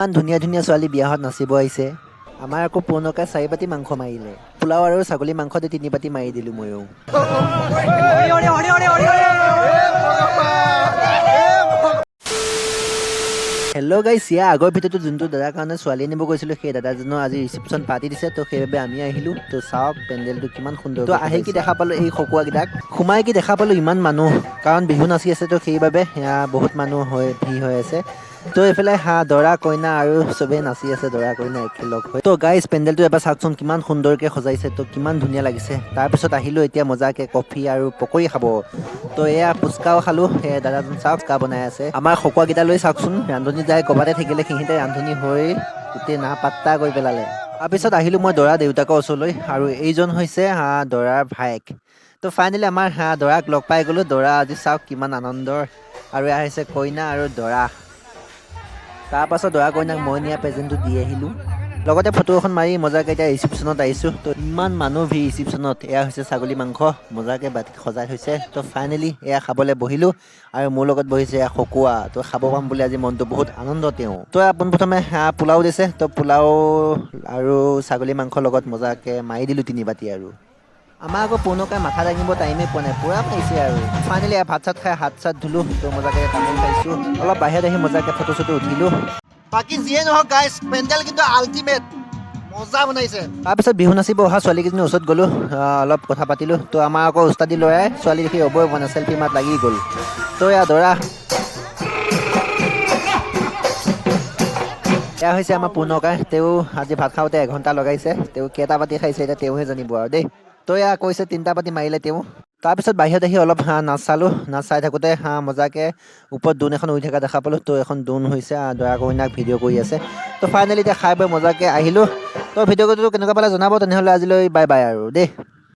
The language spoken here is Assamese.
ইমান ধুনীয়া ধুনীয়া ছোৱালী বিয়াহত নাচিব আহিছে। আমাৰ আকৌ পুৰণাকে 4 বাতি মাংস মাৰিলে। পোলাও আৰু ছাগলী মাংস দি 3 বাতি মাৰি দিলোঁ ময়ো। হেল্ল' গাইছ, ইয়াৰ আগৰ ভিডিঅ'টো যোনটো দাদাৰ কাৰণে ছোৱালী আনিব গৈছিলোঁ, সেই দাদাজনৰ আজি ৰিচিপশ্যন পাৰ্টি দিছে। তো সেইবাবে আমি আহিলোঁ। তো চাওক পেণ্ডেলটো কিমান সুন্দৰ। তো আহি কি দেখা পালোঁ এই খকুৱাকেইটাক, সোমাই কি দেখা পালোঁ ইমান মানুহ, কাৰণ বিহু নাচি আছে। তো সেইবাবে বহুত মানুহ ভিৰ হৈ আছে। তো এইফালে দৰা কইনা আৰু চবেই নাচি আছে, দৰা কইনা একেলগ হৈ। তো গাইজ পেণ্ডেলটো এবাৰ চাওকচোন কিমান সুন্দৰকৈ সজাইছে, তো কিমান ধুনীয়া লাগিছে। তাৰপিছত আহিলোঁ এতিয়া মজাকৈ কফি আৰু পকৰি খাব। তো এয়া ফুচকাও খালোঁ। দাদাজন চাওক ফুচকা বনাই আছে। আমাৰ খকুৱাকেইটালৈ চাওকচোন, ৰান্ধনি যাই ক'বাতে থাকিলে, সিহঁতে ৰান্ধনি হৈ গোটেই নাপাত্তা কৰি পেলালে। তাৰপিছত আহিলোঁ মই দৰা দেউতাকৰ ওচৰলৈ, আৰু এইজন হৈছে দৰাৰ ভায়েক। তো ফাইনেলি আমাৰ দৰাক লগ পাই গ'লোঁ। দৰা আজি চাওক কিমান আনন্দৰ, আৰু এয়া হৈছে কইনা আৰু দৰা। তাৰপাছত দৰা কইনাক মই নিয়া প্ৰেজেণ্টটো দি আহিলোঁ। লগতে ফটো এখন মাৰি মজাকৈ এতিয়া ৰিচিপশ্যনত আহিছোঁ। তো ইমান মানুহ ভিৰ ৰিচিপশ্যনত। এয়া হৈছে ছাগলী মাংস, মজাকৈ বাতিত সজাই থৈছে। তো ফাইনেলি এয়া খাবলৈ বহিলোঁ, আৰু মোৰ লগত বহিছে এয়া খকুৱা। তো খাব পাম বুলি আজি মনটো বহুত আনন্দ তেওঁ। তো পোনপ্ৰথমে পোলাও দিছে। তো পোলাও আৰু ছাগলী মাংসৰ লগত মজাকৈ মাৰি দিলোঁ 3 বাতি। আৰু আমাৰ আকৌ পুৰণাকৈ মাথা দাঙিব টাইমেই পোৱা নাই, পূৰা পাইছে আৰু। ফাইনেলি ভাত চাত খাই হাত চাত ধুলোঁ। তো মজাকৈ তামোল খাইছোঁ, অলপ বাহিৰত আহি মজাকৈ ফটো চটো উঠিলোঁ। বাকী যিয়ে নহওক গাইজ, পেণ্ডেল কিন্তু আল্টিমেট মজা বনাইছে। তাৰপিছত বিহু নাচিব অহা ছোৱালীকেইজনীৰ ওচৰত গ'লোঁ, অলপ কথা পাতিলোঁ। তো আমাৰ আকৌ উস্তাদি ল'ৰাই ছোৱালী দেখি ৰ'বই পৰা নাই, চেল্ফি মাত লাগি গ'ল। তো এয়া দৰা, এয়া হৈছে আমাৰ পুৰণাই। তেওঁ আজি ভাত খাওঁতে 1 ঘণ্টা লগাইছে। তেওঁ কেইটা বাতি খাইছে এতিয়া তেওঁহে জানিব আৰু দেই। তো এয়া কৈছে 3টা বাতি মাৰিলে তেওঁ। তাৰপিছত বাহিৰত আহি অলপ নাচ চালোঁ। নাচ চাই থাকোঁতে মজাকৈ ওপৰত ড্ৰোন এখন উৰি থকা দেখা পালোঁ। তো এখন ড্ৰোন হৈছে, দৰা কইনাক ভিডিঅ' কৰি আছে। তো ফাইনেলি এতিয়া খাই বৈ মজাকৈ আহিলোঁ। তো ভিডিঅ'টো কেনেকুৱা পালে জনাব। তেনেহ'লে আজিলৈ বাই বাই আৰু দেই।